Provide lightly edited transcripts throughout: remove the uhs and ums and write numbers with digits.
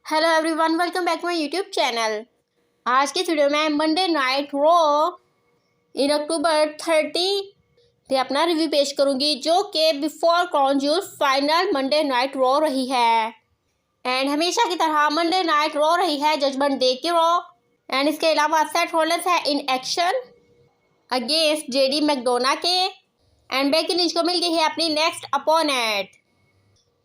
Hello everyone, welcome back to my YouTube channel. आज की video में Monday Night Raw in October 30 पे अपना रिव्यू पेश करूंगी, जो कि before Crown Jewel final Monday Night Raw रही है। एंड हमेशा की तरह मंडे नाइट रॉ रही है जजमेंट डे की रॉ। एंड इसके अलावा सेथ रॉलिंस है in action against JD McDonagh के। एंड बेकी लिंच को मिल गई है अपनी नेक्स्ट अपोनेंट।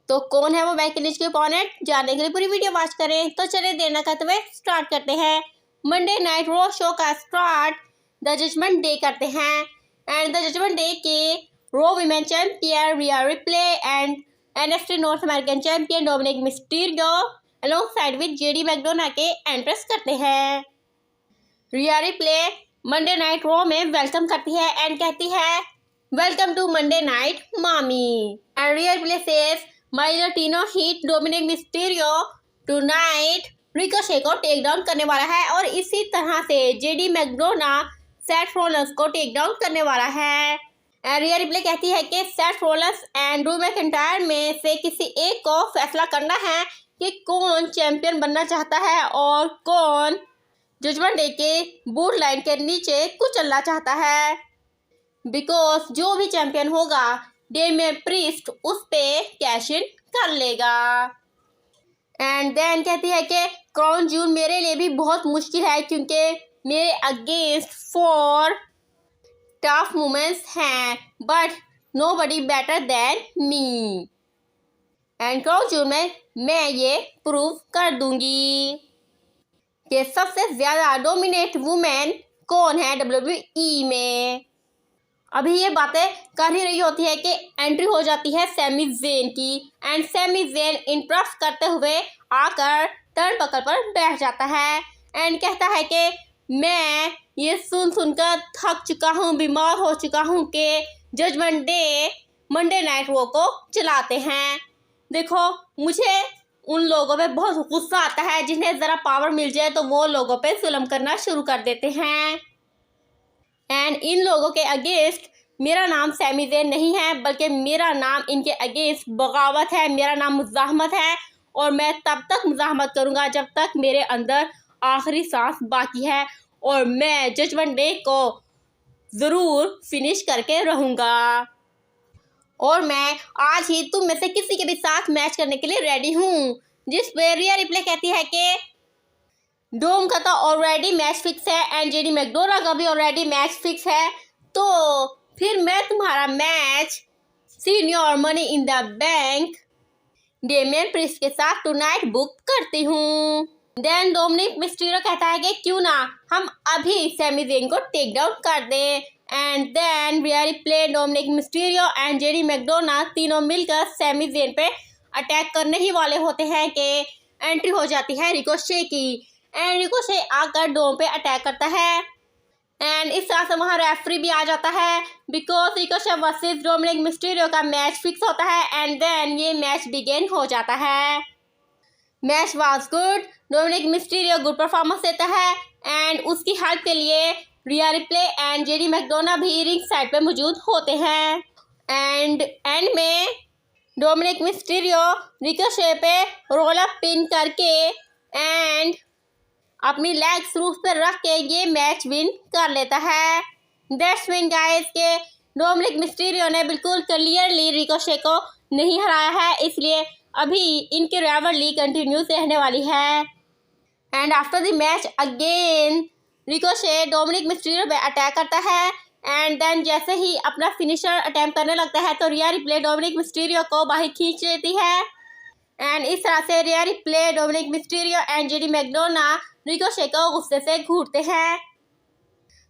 तो कौन है वो बेकी लिंच के अपोनेंट, जानने के लिए पूरी वीडियो वॉच करें। तो चलिए देर न करते हुए स्टार्ट करते हैं। मंडे नाइट रॉ शो का स्टार्ट द जजमेंट डे करते हैं। एंड द जजमेंट डे के Raw women champion Rhea Ripley and NXT North American champion Dominik Mysterio alongside with JD McDonagh के एंट्रेंस करते हैं। Rhea Ripley Monday Night Raw में welcome करती है and कहती है, welcome to Monday Night Mami. And Rhea Ripley says, my Latino heat Dominik Mysterio tonight Ricochet को take down करने वाला है और इसी तरह से जेडी मैकडोना सेथ रॉलिंस को टेक डाउन करने वाला है। रिया रिप्ले कहती है कि Seth Rollins and Drew McIntyre में से किसी एक को फैसला करना है कि कौन चैंपियन बनना चाहता है और कौन जजमेंट डे के बूट लाइन के नीचे कुचलना चाहता है। बिकॉज जो भी चैंपियन होगा डेमियन प्रीस्ट उस पे कैश इन कर लेगा। एंड देन कहती है कि क्राउन ज्यूल मेरे लिए भी बहुत मुश्किल है, क्योंकि मेरे अगेंस्ट 4 टफ मोमेंट्स हैं, but nobody better than me. And crown Jewel में मैं ये प्रूव कर दूंगी कि सबसे ज्यादा डोमिनेट वुमेन कौन है WWE में। अभी ये बातें कर ही रही होती है कि एंट्री हो जाती है सैमी ज़ेन की। एंड सैमी ज़ेन इंटरप्ट करते हुए आकर टर्न पकड़ पर बैठ जाता है एंड कहता है कि मैं ये सुनकर थक चुका हूँ, बीमार हो चुका हूँ कि Judgment Day Monday Night Raw को चलाते हैं। देखो, मुझे उन लोगों पे बहुत गुस्सा आता है जिन्हें ज़रा पावर मिल जाए तो वो लोगों पे जुल्म करना शुरू कर देते हैं। एंड इन लोगों के अगेंस्ट मेरा नाम सैमी ज़ेन नहीं है, बल्कि मेरा नाम इनके अगेंस्ट बगावत है, मेरा नाम मुज़ाहमत है। और मैं तब तक मुज़ाहमत करूँगा जब तक मेरे अंदर आखिरी सांस बाकी है, और मैं जजमेंट डे को ज़रूर फिनिश करके रहूँगा। और मैं आज ही तुम में से किसी के भी साथ मैच करने के लिए रेडी हूँ। जिस पे रिया रिप्ले कहती है कि डोम का तो ऑलरेडी मैच फिक्स है एंड जेडी मैकडोना का भी ऑलरेडी मैच फिक्स है, तो फिर मैं तुम्हारा match senior money in the bank Damien Priest के साथ टुनाइट बुक करती हूँ। देन डोमिनिक मिस्टीरियो कहता है कि क्यों ना हम अभी सैमी ज़ेन को टेक डाउन कर दें। And then Rhea Ripley, Dominik Mysterio and JD McDonagh तीनों मिलकर सैमी ज़ेन पे अटैक करने ही वाले होते हैं कि एंट्री हो जाती है रिकोशे की। एंड रिकोशे आकर डोम पे अटैक करता है एंड इस तरह से वहाँ रेफरी भी आ जाता है, because Ricochet versus Dominic Mysterio का मैच फिक्स होता है। एंड देन ये मैच बिगिन हो जाता है। Match was good, Dominik Mysterio good performance देता है एंड उसकी हेल्प के लिए रिया रिप्ले एंड जेडी मैकडोना भी रिंग साइड पे मौजूद होते हैं। एंड में डोमिनिक मिस्टीरियो रिकोशे पे रोल अप पिन करके एंड अपनी लेग्स रूफ पर रख के ये मैच विन कर लेता है। दैट्स मीन गाइस के डोमिनिक मिस्टीरियो ने बिल्कुल क्लियरली रिकोशे को नहीं हराया है, इसलिए अभी इनकी राइवलरी कंटिन्यूस रहने वाली है। And after the match again Ricochet Dominik Mysterio पे अटैक करता है एंड देन जैसे ही अपना फिनिशर अटैम्प्ट करने लगता है तो रिया रिप्ले डोमिनिक मिस्टीरियो को बाहर खींच लेती है। एंड इस तरह से Rhea Ripley, Dominik Mysterio and JD McDonagh Ricochet को गुस्से से घूरते हैं।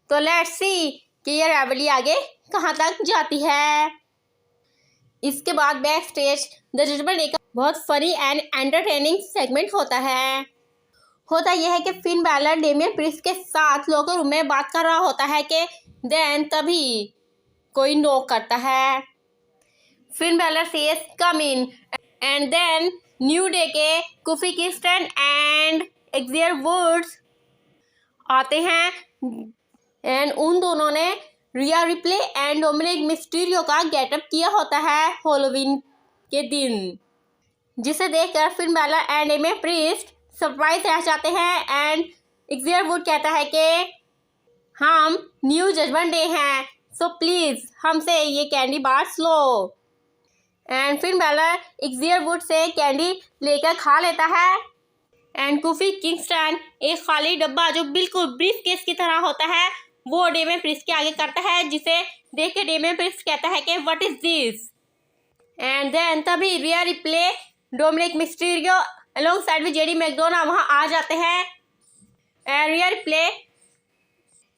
तो लेट्स सी कि ये राइवलरी आगे कहाँ तक जाती है। इसके बाद backstage the Judgment Day का बहुत फनी एंड एंटरटेनिंग सेगमेंट होता है। होता यह है कि फिन बैलर डेमियन प्रीस्ट के साथ लोकर रूम में बात कर रहा होता है कि देन तभी कोई नॉक करता है। Finn Balor says come in and then New Day के Kofi Kingston and Xavier Woods आते हैं एंड उन दोनों ने Rhea Ripley and Dominik Mysterio का गेटअप किया होता है हैलोवीन के दिन, जिसे देखकर Finn Balor and Damian Priest surprise रह जाते हैं एंड एक्सियर वुड कहता है कि हम न्यू जजमेंट डे हैं, सो प्लीज़ हमसे ये candy bars low. And Finn Balor एक्सियर would say candy लेकर खा लेता है एंड कोफी किंगस्टन एक खाली डब्बा जो बिल्कुल ब्रीफ केस की तरह होता है वो डेमियन प्रिंस के आगे करता है, जिसे देख के डेमियन प्रिंस कहता है कि what is this. And then तभी Rhea Ripley Dominik Mysterio alongside with JD McDonagh वहाँ आ जाते हैं and Rhea Ripley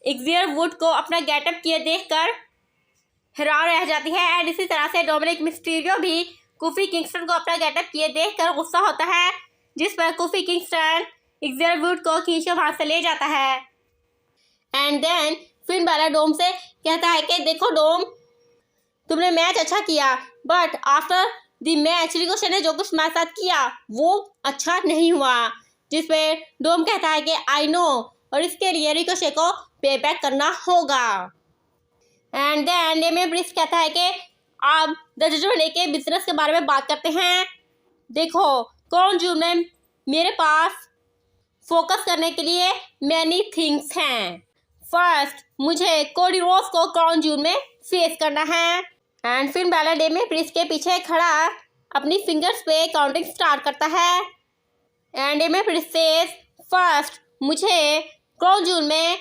Xavier Wood को अपना गेटअप किए देखकर हैरान रह जाती है एंड इसी तरह से डोमिनिक मिस्टीरियो भी कोफी किंगस्टन को अपना गेटअप किए देखकर गुस्सा होता है, जिस पर कोफी किंगस्टन एक्सियर वुड को खींच वहाँ से ले जाता है। एंड देन फिन बैलर डोम से कहता है कि देखो डोम, तुमने मैच अच्छा किया but after the match Ricochet ने जो कुछ हमारे साथ किया वो अच्छा नहीं हुआ, जिस पे डोम कहता है कि आई नो और इसके लिए रिकोशे को पे बैक करना होगा। एंड देन डेमियन प्रिंस कहता है कि अब द जजमेंट डे के बिजनेस के बारे में बात करते हैं। देखो क्राउन ज्यूल में मेरे पास फोकस करने के लिए मैनी थिंग्स हैं। फर्स्ट मुझे कोडी रोज को क्राउन ज्यूल में फेस करना है and Finn Balor Damian Priest के पीछे खड़ा अपनी फिंगर्स पे काउंटिंग स्टार्ट करता है and Damian Priest says first मुझे क्राउन ज्यूल में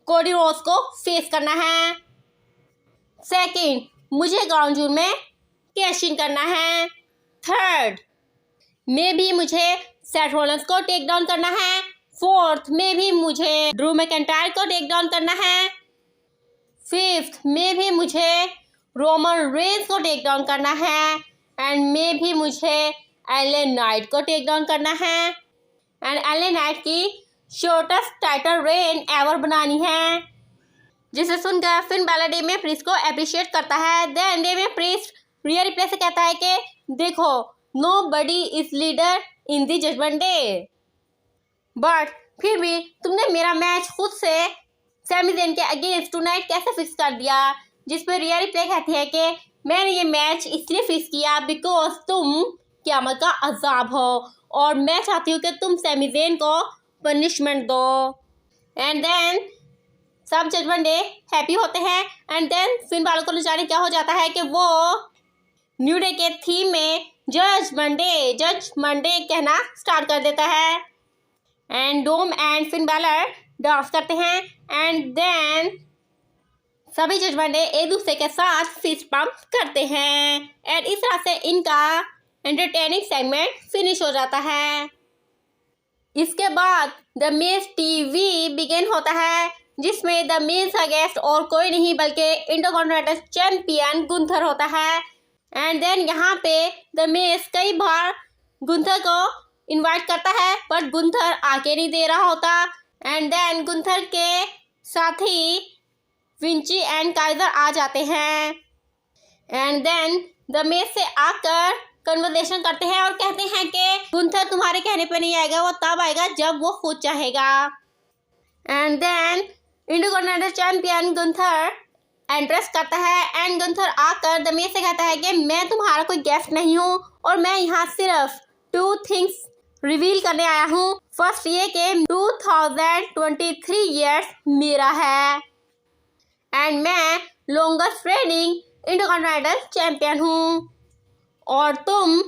कोडी रोज को फेस करना है। सेकंड मुझे क्राउन ज्यूल में कैश इन करना है। थर्ड में भी मुझे सेथ रॉलिंस को टेक डाउन करना है। फोर्थ में भी मुझे ड्रू मैकइंटायर को टेक डाउन करना है। फिफ्थ में भी मुझे रोमन रेंज को टेक डाउन करना है एंड में भी मुझे एले नाइट को टेक डाउन करना है एंड एले नाइट की शॉर्टेस्ट टाइटल रेन एवर बनानी है, जिसे सुनकर फिन बैलर डेमियन प्रिंस को अप्रिशिएट करता है। Then Damian Priest Rhea Ripley से कहता है कि देखो nobody is leader in the Judgment Day, but फिर भी तुमने मेरा मैच खुद से सैमी ज़ेन के अगेंस्ट टुनाइट कैसे फिक्स कर दिया, जिस पर रिया रिप्ले कहती है कि मैंने ये मैच इसलिए फिक्स किया बिकॉज तुम क़यामत का अजाब हो और मैं चाहती हूँ कि तुम सैमी ज़ेन को पनिशमेंट दो। एंड देन सब जजमेंट डे हैप्पी होते हैं एंड देन फिन बैलर को न जाने क्या हो जाता है कि वो न्यू डे के थीम में जज मंडे कहना स्टार्ट कर देता है and Dom and Finn Balor dance करते हैं एंड देन सभी जजमेंट डे एक दूसरे के साथ फिस्ट पंप करते हैं एंड इस तरह से इनका एंटरटेनिंग सेगमेंट फिनिश हो जाता है। इसके बाद द मेज टीवी बिगिन होता है, जिसमें द मेज का गेस्ट और कोई नहीं बल्कि इंटरकॉन्टिनेंटल चैंपियन गुंथर होता है एंड देन यहाँ पे द मेज कई बार गुंथर को इनवाइट करता है बट गुंथर आके नहीं दे रहा होता एंड देन गुंथर के साथी विंची एंड काइजर आ जाते हैं एंड देन द मेज से आकर कन्वर्सेशन करते हैं और कहते हैं कि गुंथर तुम्हारे कहने पे नहीं आएगा, वो तब आएगा जब वो खुद चाहेगा। And then intercontinental champion Gunther entrance करता है एंड गुंथर आकर द मेज से कहता है कि मैं तुम्हारा कोई गेस्ट नहीं हूँ और मैं यहाँ सिर्फ 2 थिंग्स रिवील करने आया हूँ। फर्स्ट ये कि 2023 ईयर्स मेरा है एंड मैं लॉन्गेस्ट रेनिंग इंटरकॉन्टिनेंटल चैंपियन हूँ और तुम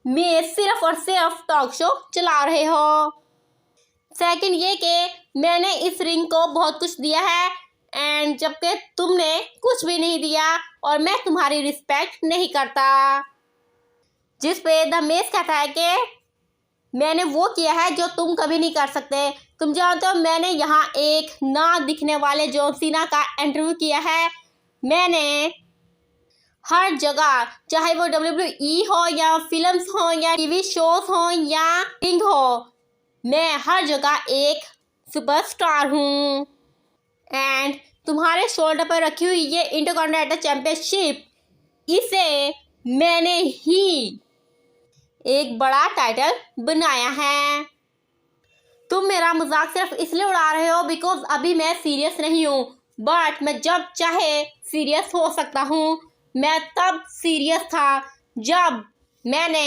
मैं सिर्फ और सिर्फ टॉक शो चला रहे हो। सेकंड ये कि मैंने इस रिंग को बहुत कुछ दिया है एंड जबकि तुमने कुछ भी नहीं दिया और मैं तुम्हारी रिस्पेक्ट नहीं करता, जिस पे द मेज कहता है कि मैंने वो किया है जो तुम कभी नहीं कर सकते। तुम जानते हो मैंने यहाँ एक ना दिखने वाले जॉन सीना का इंटरव्यू किया है। मैंने हर जगह चाहे वो WWE हो या फिल्म्स हो या टीवी शोज हो या रिंग हो, मैं हर जगह एक सुपरस्टार हूँ एंड तुम्हारे शोल्डर पर रखी हुई ये इंटरकॉन्टिनेंटल चैंपियनशिप, इसे मैंने ही एक बड़ा टाइटल बनाया है। तुम मेरा मजाक सिर्फ इसलिए उड़ा रहे हो बिकॉज अभी मैं सीरियस नहीं हूँ, बट मैं जब चाहे सीरियस हो सकता हूँ। मैं तब सीरियस था जब मैंने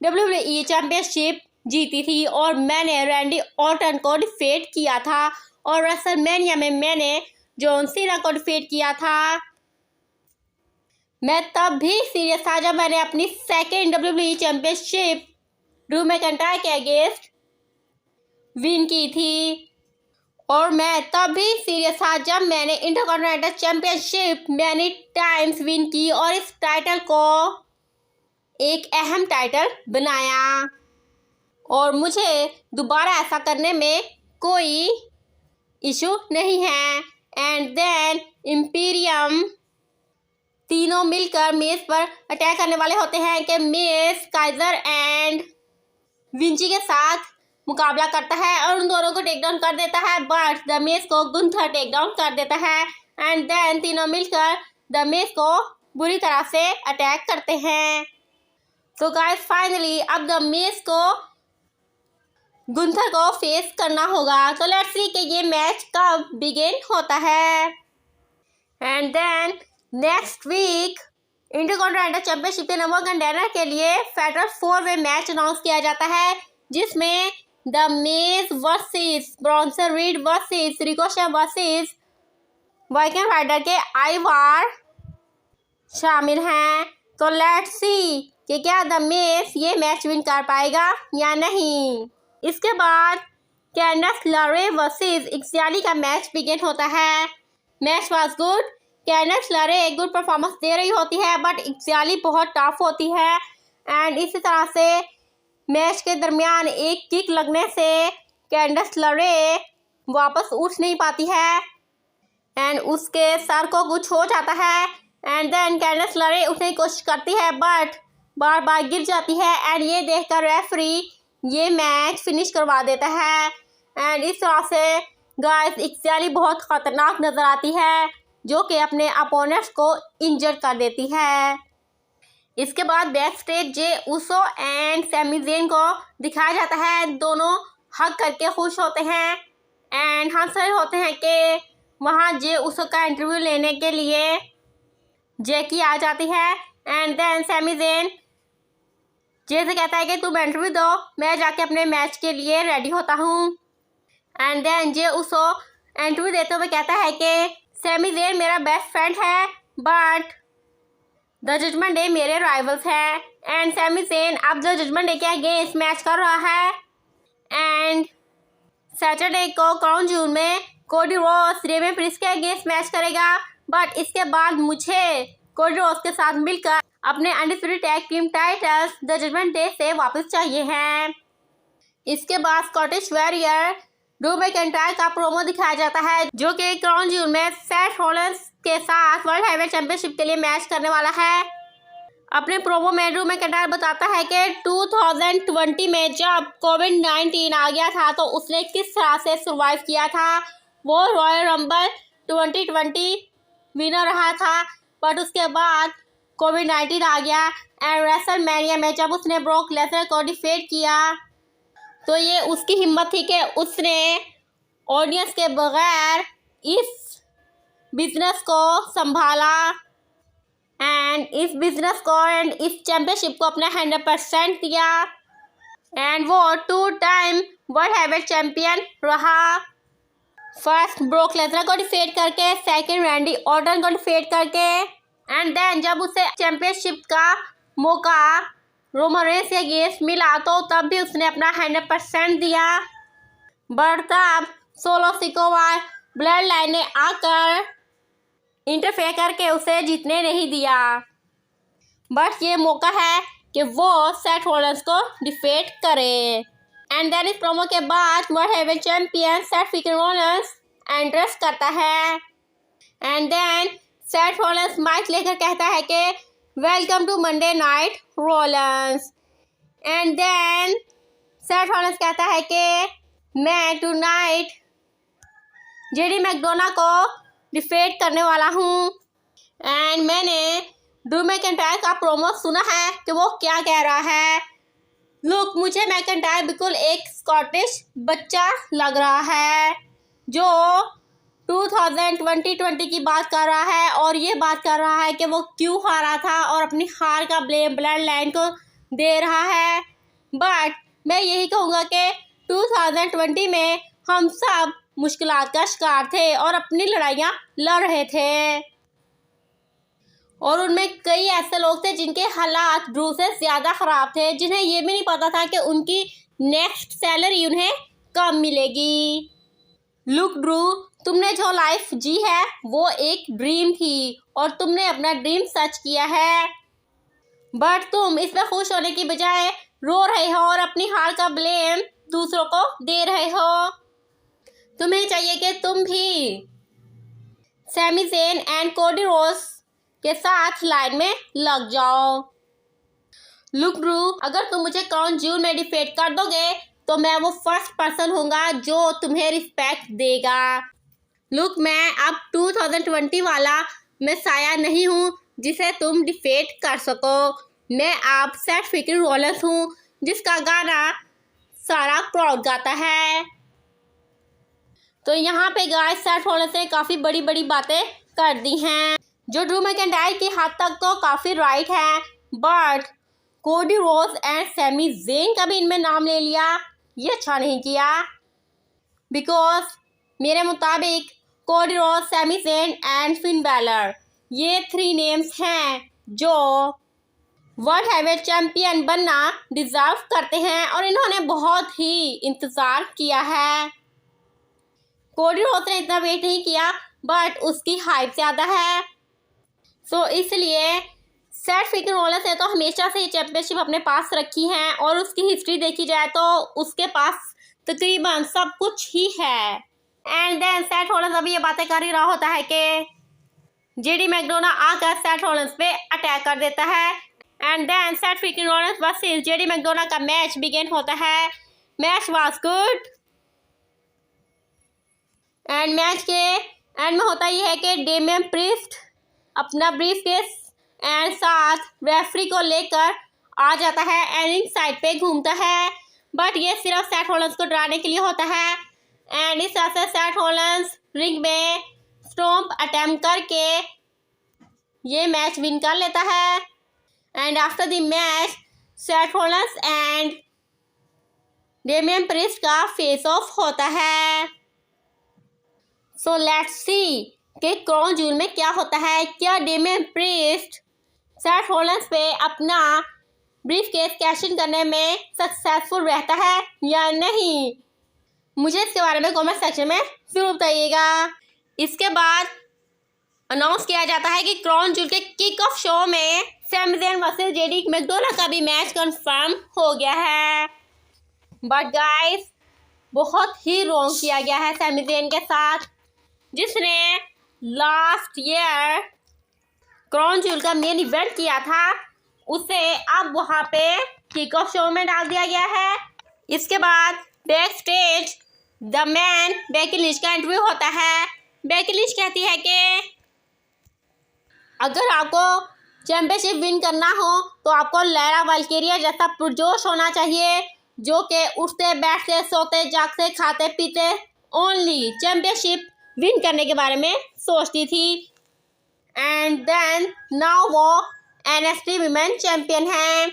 WWE चैंपियनशिप जीती थी और मैंने रैंडी ऑर्टन को डिफीट किया था और रेसलमेनिया में मैंने जॉन सीना को डिफीट किया था। मैं तब भी सीरियस था जब मैंने अपनी second WWE championship Drew McIntyre के अगेंस्ट विन की थी और मैं तब भी सीरियस था जब मैंने intercontinental championship many times win की और इस टाइटल को एक अहम टाइटल बनाया और मुझे दोबारा ऐसा करने में कोई इशू नहीं है। एंड देन इम्पीरियम तीनों मिलकर मेज पर अटैक करने वाले होते हैं कि मेज काइजर एंड विंची के साथ मुकाबला करता है और उन दोनों को टेक डाउन कर देता है, बट द मेज को गुंथर टेक डाउन कर देता है। एंड देन तीनों मिलकर द मेज को बुरी तरह से अटैक करते हैं। तो गाइस फाइनली अब द मेज को गुंथर को फेस करना होगा। तो लेट्स सी कि ये मैच कब बिगिन होता है। And then next week intercontinental championship के नंबर 1 कंटेंडर के लिए फेडरल 4-वे मैच अनाउंस किया जाता है जिसमें the Miz versus Bronson Reed versus Ricochet versus Viking Raider के आइवार शामिल हैं। तो लेट्स सी कि क्या द मेज ये मैच विन कर पाएगा या नहीं। इसके बाद कैंडस लरे वर्सेस इक्सियाली का मैच बिगिन होता है। Match was good. कैंडस लरे एक गुड परफॉर्मेंस दे रही होती है बट इक्सियाली बहुत टफ होती है एंड इसी तरह से मैच के दरमियान एक किक लगने से कैंडस लरे वापस उठ नहीं पाती है एंड उसके सर को कुछ हो जाता है एंड देन कैंडस लरे उठने की कोशिश करती है बट बार बार गिर जाती है एंड ये देखकर रेफरी ये मैच फिनिश करवा देता है। एंड इस तरह से गाइस इक्सियाली बहुत ख़तरनाक नज़र आती है जो कि अपने अपोनेंट्स को इंजर कर देती है। इसके बाद backstage Jey Uso and Sami Zayn को दिखाया जाता है। दोनों हग करके खुश होते हैं एंड हंस रहे होते हैं कि वहाँ जे उसो का इंटरव्यू लेने के लिए जैकी आ जाती है। एंड देन सैमी ज़ेन जे से कहता है कि तुम इंटरव्यू दो, मैं जाके अपने मैच के लिए रेडी होता हूँ। And then Jey Uso interview देते हुए कहता है कि सैमी ज़ेन मेरा बेस्ट फ्रेंड है बट द जजमेंट डे मेरे राइवल्स हैं एंड सैमी ज़ेन अब द जजमेंट डे के अगेंस्ट मैच कर रहा है एंड सैटरडे को क्राउन जूल में कोडी रोड्स डेमियन प्रिस्ट के अगेंस्ट मैच करेगा बट इसके बाद मुझे कोडी रोड्स के साथ मिलकर अपने undisputed tag team titles the Judgment day से वापस चाहिए हैं। इसके बाद स्कॉटिश वॉरियर ड्रू मैकइंटायर का प्रोमो दिखाया जाता है जो कि क्राउन जूल में सेथ रॉलिंस के साथ वर्ल्ड हैवीवेट चैंपियनशिप के लिए मैच करने वाला है। अपने प्रोमो में ड्रू मैकइंटायर बताता है कि 2020 में जब कोविड-19 आ गया था तो उसने किस तरह से सर्वाइव किया था। वो रॉयल रंबल 2020 विनर रहा था बट उसके बाद कोविड-19 आ गया एंड रेसलमेनिया में जब उसने ब्रॉक लेसनर को डिफीट किया तो ये उसकी हिम्मत थी कि उसने ऑडियंस के बगैर इस बिजनेस को संभाला एंड इस बिजनेस को एंड इस चैंपियनशिप को अपना 100% दिया एंड वो 2 टाइम वर्ल्ड हैवीवेट चैंपियन रहा। फर्स्ट ब्रॉक लेसनर को डिफीट करके, सेकंड रैंडी ऑर्टन को डिफीट करके एंड देन जब उसे चैंपियनशिप का मौका रोमन रेंस के अगेंस्ट मिला तो तब भी उसने अपना 100% दिया बट तब सोलो सिकोवा ब्लड लाइन ने आकर इंटरफेयर करके उसे जीतने नहीं दिया। बट ये मौका है कि वो सेथ रॉलिंस को डिफीट करे। एंड देन इस प्रोमो के बाद world heavyweight champion Seth freaking Rollins entrance करता है and then Seth Rollins mic लेकर कहता है कि welcome to Monday Night Rollins and then Seth Rollins कहता है कि मैं टुनाइट जेडी मैकडोना को डिफीट करने वाला हूँ एंड मैंने ड्रू मैकइंटायर का प्रोमो सुना है कि वो क्या कह रहा है। लुक मुझे मैकइंटायर बिल्कुल एक स्कॉटिश बच्चा लग रहा है जो 2020 की बात कर रहा है और ये बात कर रहा है कि वो क्यों हारा था और अपनी हार का ब्लेम ब्लड लाइन को दे रहा है बट मैं यही कहूँगा कि 2020 में हम सब मुश्किलात का शिकार थे और अपनी लड़ाइयाँ लड़ रहे थे, और उनमें कई ऐसे लोग थे जिनके हालात ड्रू से ज़्यादा ख़राब थे, जिन्हें ये भी नहीं पता था कि उनकी नेक्स्ट सैलरी उन्हें कब मिलेगी। लुक ड्रू, तुमने जो लाइफ जी है वो एक ड्रीम थी और तुमने अपना ड्रीम सच किया है, बट तुम इस पर खुश होने की बजाय रो रहे हो और अपनी हार का ब्लेम दूसरों को दे रहे हो। तुम्हें चाहिए कि तुम भी Sami Zayn and Cody Rhodes के साथ लाइन में लग जाओ। लुक ड्रू, अगर तुम मुझे क्राउन ज्यूल में डिफीट कर दोगे तो मैं वो फर्स्ट पर्सन हूँगा जो तुम्हें रिस्पेक्ट देगा। लुक, मैं अब 2020 वाला मेसाया नहीं हूँ जिसे तुम डिफीट कर सको। मैं अब सेथ फ्रीकिंग रॉलिंस हूँ जिसका गाना सारा क्राउड गाता है। तो यहाँ पे गाइस सेथ रॉलिंस ने काफ़ी बड़ी बड़ी बातें कर दी हैं जो ड्रू मैकइंटायर की हद तक तो काफ़ी राइट है, but Cody Rhodes and Sami Zayn का भी इनमें नाम ले लिया, ये अच्छा नहीं किया। बिकॉज मेरे मुताबिक Cody Rhodes, Sami Zayn and Finn Balor, ये 3 नेम्स हैं जो वर्ल्ड हैवीवेट चैम्पियन बनना डिज़र्व करते हैं और इन्होंने बहुत ही इंतज़ार किया है। कोडी रोड्स ने इतना वेट नहीं किया, बट उसकी हाइप ज़्यादा है, सो इसलिए सेथ फ्रीकिंग रॉलिंस ने तो हमेशा से ही चैंपियनशिप अपने पास रखी है और उसकी हिस्ट्री देखी जाए तो उसके पास तकरीबन सब कुछ ही है। एंड देन सेथ रॉलिंस अभी ये बातें कर ही रहा होता है कि जेडी मैकडोनाल्ड आकर सेथ रॉलिंस पे अटैक कर देता है, and then Seth freaking Rollins versus JD McDonald का मैच बिगिन होता है। Match was good and match के एंड में होता ये है कि डेमियन प्रीस्ट अपना ब्रीफकेस एंड साथ रेफरी को लेकर आ जाता है एंड रिंग साइड पे घूमता है, बट ये सिर्फ सेथ रॉलिंस को डराने के लिए होता है। एंड इस तरह से सेथ रॉलिंस रिंग में स्टॉम्प अटेम्प्ट करके ये मैच विन कर लेता है। And after the match Seth Rollins and Damian priest का फेस ऑफ होता है। सो लेट्स सी कि क्राउन ज्यूल में क्या होता है। क्या डेमियन प्रीस्ट सेथ रॉलिंस पे अपना ब्रीफकेस कैश इन करने में सक्सेसफुल रहता है या नहीं? मुझे इसके बारे में कमेंट सेक्शन में जरूर बताइएगा। इसके बाद अनाउंस किया जाता है कि क्राउन ज्यूल के किक ऑफ शो में Sami Zayn versus JD McDonald का भी मैच कंफर्म हो गया है, बट गाइस बहुत ही रॉन्ग किया गया है सैमी ज़ेन के साथ, जिसने लास्ट ईयर क्राउन ज्यूल का मेन इवेंट किया था, उसे अब वहाँ पे किक ऑफ शो में डाल दिया गया है। इसके बाद backstage the man Becky Lynch का इंटरव्यू होता है। बेकी लिंच कहती है कि अगर आपको चैंपियनशिप विन करना हो तो आपको लैरा वाल्किरिया जैसा पुरजोश होना चाहिए, जो कि उठते बैठते सोते जागते खाते पीते ओनली चैंपियनशिप विन करने के बारे में सोचती थी। एंड देन नाउ वो NXT वीमेन चैम्पियन हैं।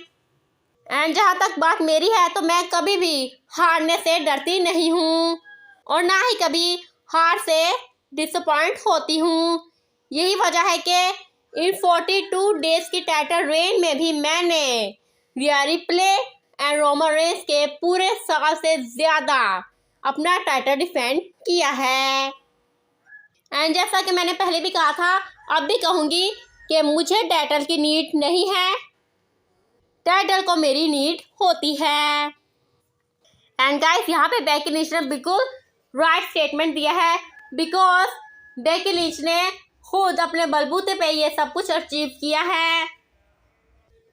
एंड जहाँ तक बात मेरी है तो मैं कभी भी हारने से डरती नहीं हूँ और ना ही कभी हार से डिसअपॉइंट होती हूँ। यही वजह है कि इन 42 डेज की टाइटल रेन में भी मैंने रिया रिप्ले एंड रोमन रेंस के पूरे साल से ज़्यादा अपना टाइटल डिफेंड किया है। एंड जैसा कि मैंने पहले भी कहा था, अब भी कहूँगी कि मुझे टाइटल की नीड नहीं है, टाइटल को मेरी नीड होती है। एंड गाइस यहाँ पे बेकी लिंच ने बिल्कुल राइट स्टेटमेंट दिया है, बिकॉज बेकी लिंच ने खुद अपने बलबूते पे ये सब कुछ अचीव किया है,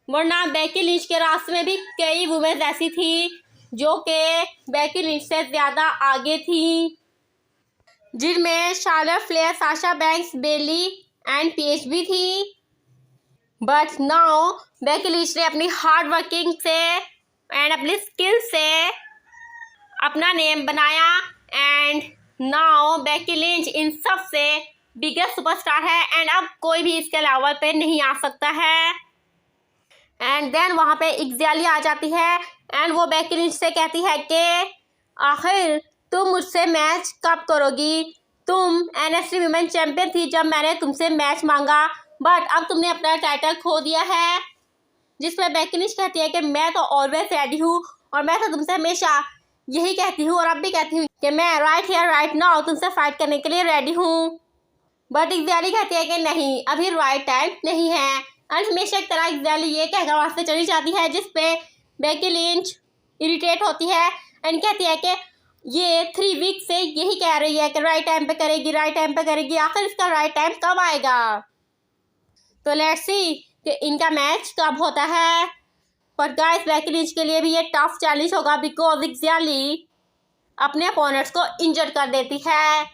वरना बेकी लिंच के रास्ते में भी कई वुमेन्स ऐसी थी जो कि बेकी लिंच से ज़्यादा आगे थी, जिनमें Charlotte Flair, Sasha Banks, Bayley and Paige भी थी। बट नाउ बेकी लिंच ने अपनी हार्ड वर्किंग से एंड अपनी स्किल से अपना नेम बनाया एंड नाउ बेकी लिंच इन सब से बिगेस्ट सुपरस्टार है एंड अब कोई भी इसके लेवल पे नहीं आ सकता है। एंड देन वहाँ पे एक्ज़ालिया आ जाती है एंड वो बेकी लिंच से कहती है कि आखिर तुम मुझसे मैच कब करोगी, तुम NXT वुमेन चैंपियन थी जब मैंने तुमसे मैच मांगा, बट अब तुमने अपना टाइटल खो दिया है। जिसमें बेकी लिंच कहती है कि मैं तो ऑलवेज रेडी हूँ और मैं तो तुमसे हमेशा यही कहती हूँ और अब भी कहती हूँ कि मैं राइट हियर राइट नाउ तुमसे फाइट करने के लिए रेडी हूँ। बट एक्जेली कहती है कि नहीं, अभी राइट टाइम नहीं है। एंड हमेशा की तरह एक्जेली ये कहकर वहाँ से चली जाती है, जिसपे बेकी लिंच इरिटेट होती है एंड कहती है कि ये 3 वीक से यही कह रही है कि राइट टाइम पे करेगी, राइट टाइम पे करेगी, आखिर इसका राइट टाइम कब आएगा। तो लेट्स सी कि इनका मैच कब होता है। पर गाइस बेकी लिंच के लिए भी ये टफ चैलेंज होगा, बिकॉज एक्जेली अपने अपोनेंट्स को इंजर्ड कर देती है।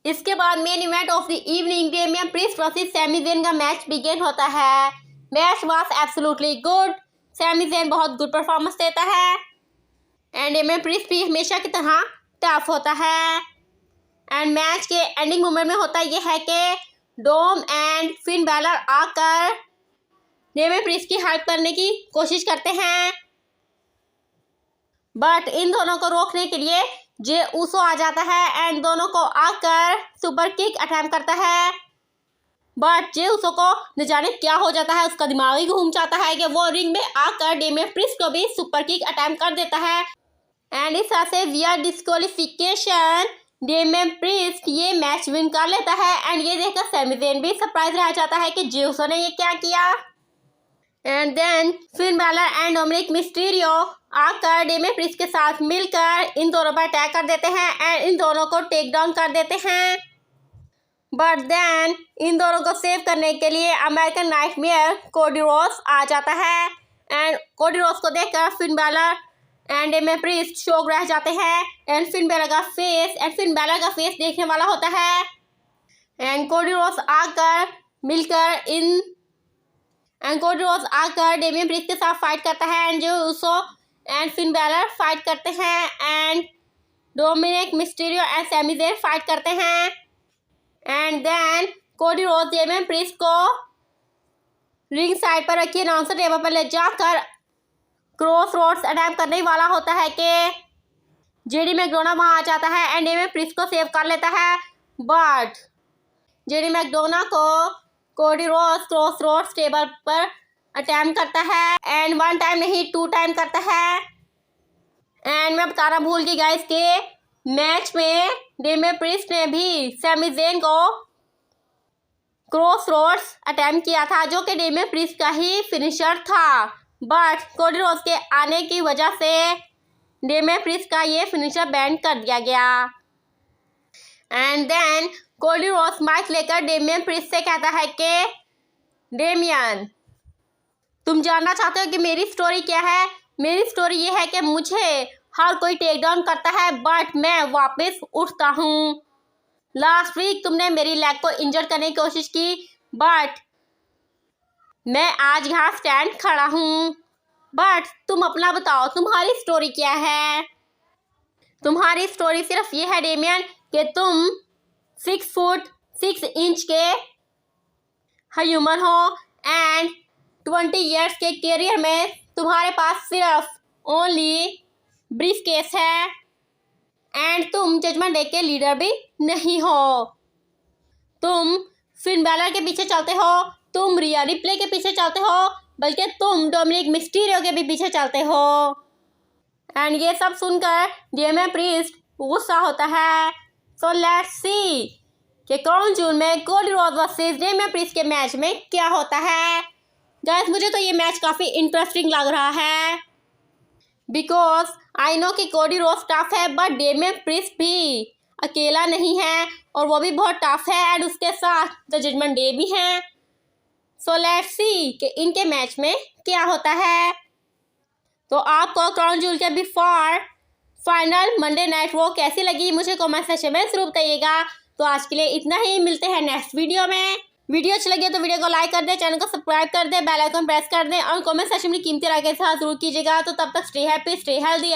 इसके बाद main event of the evening Damian Priest versus Sami Zayn का मैच बिगिन होता है। Match was absolutely good. Sami Zayn बहुत गुड परफॉर्मेंस देता है एंड डेमियन प्रीस्ट भी हमेशा की तरह टफ होता है। एंड मैच के एंडिंग मोमेंट में होता यह है कि डोम एंड फिन बैलर आकर डेमियन प्रीस्ट की हेल्प करने की कोशिश करते हैं, बट इन दोनों को रोकने के लिए जे ऊसो आ जाता है एंड दोनों को आकर सुपर किक अटैम्प्ट करता है। बट जे ऊसो को न जाने क्या हो जाता है, उसका दिमाग ही घूम जाता है कि वो रिंग में आकर डेमियन प्रीस्ट को भी सुपर किक अटैम्प्ट कर देता है एंड इस तरह से वियर डिस्क्वालिफिकेशन डेमियन प्रीस्ट ये मैच विन कर लेता है। एंड ये देखकर सैमी ज़ेन भी सरप्राइज रह जाता है कि जे ऊसो ने ये क्या किया। And then Finn Balor and Dominik Mysterio आकर डेमियन प्रीस्ट के साथ मिलकर इन दोनों पर अटैक कर देते हैं एंड इन दोनों को टेक डाउन कर देते हैं। बट देन इन दोनों को सेव करने के लिए अमेरिकन नाइटमेयर कोडी रोड्स आ जाता है एंड कोडी रोड्स को देखकर Finn Balor and Damian priest shock रह जाते हैं एंड फिन बैलर का फेस देखने वाला होता है एंड कोडी रोड्स आकर डेमियन प्रीस्ट के साथ फाइट करता है and Jey Uso and Finn Balor fight करते हैं and Dominik Mysterio and Sami Zayn fight करते हैं। And then Cody Rhodes Damian Priest को रिंग साइड पर रखी अनाउंसर टेबल पर ले जाकर क्रॉस रोड्स अटैम्प्ट करने वाला होता है कि जेडी मैकडोना वहाँ आ जाता है एंड डेमियन प्रीस्ट को सेव कर लेता है, बट जेडी मैकडोना को Cody Rhodes cross Rhodes table पर अटैम्प्ट करता है एंड 1 टाइम नहीं 2 टाइम करता है। एंड मैं बताना भूल गई गाइस के मैच में डेमियन प्रीस्ट ने भी सैमी ज़ेन को क्रॉस रोड्स अटैम्प्ट किया था, जो कि डेमियन प्रीस्ट का ही फिनिशर था, बट कोडी रोड्स के आने की वजह से डेमियन प्रीस्ट का ये फिनिशर बैन कर दिया गया। And then Cody Rhodes mic लेकर डेमियन प्रीस्ट से कहता है कि डेमियन, तुम जानना चाहते हो कि मेरी स्टोरी क्या है। मेरी स्टोरी ये है कि मुझे हर कोई टेक डाउन करता है बट मैं वापस उठता हूँ। लास्ट वीक तुमने मेरी लेग को इंजर करने की कोशिश की, बट मैं आज यहाँ स्टैंड खड़ा हूँ। बट तुम अपना बताओ, तुम्हारी स्टोरी क्या है। तुम्हारी स्टोरी सिर्फ ये है डेमियन कि तुम 6 फुट 6 इंच के ह्यूमन हो एंड 20 इयर्स के करियर में तुम्हारे पास सिर्फ ओनली ब्रीफ केस है एंड तुम जजमेंट डे के लीडर भी नहीं हो। तुम फिन बैलर के पीछे चलते हो, तुम रिया रिप्ले के पीछे चलते हो, बल्कि तुम डोमिनिक मिस्टीरियो के भी पीछे चलते हो। एंड ये सब सुनकर डेमियन प्रीस्ट गुस्सा होता है। सो लेट्स सी कि क्राउन जूल में Cody roads versus Damien Priest के मैच में क्या होता है। गाइस मुझे तो ये मैच काफ़ी इंटरेस्टिंग लग रहा है, बिकॉज आई नो कि कोडी रोड्स टफ है, बट डेमियन प्रीस्ट भी अकेला नहीं है और वो भी बहुत टफ है एंड उसके साथ द जजमेंट डे भी हैं। सो लेट्स सी कि इनके मैच में क्या होता है। तो आपको क्राउन जूल के बिफोर फाइनल मंडे नाइट वो कैसी लगी मुझे कमेंट सेक्शन में जरूर बताइएगा। तो आज के लिए इतना ही, मिलते हैं नेक्स्ट वीडियो में। वीडियो अच्छी लगी तो वीडियो को लाइक कर दें, चैनल को सब्सक्राइब कर दें, बेल आइकन प्रेस कर दें और कमेंट सेक्शन में कीमती राय के साथ जरूर कीजिएगा। तो तब तक स्टे हैप्पी, स्टे हेल्दी।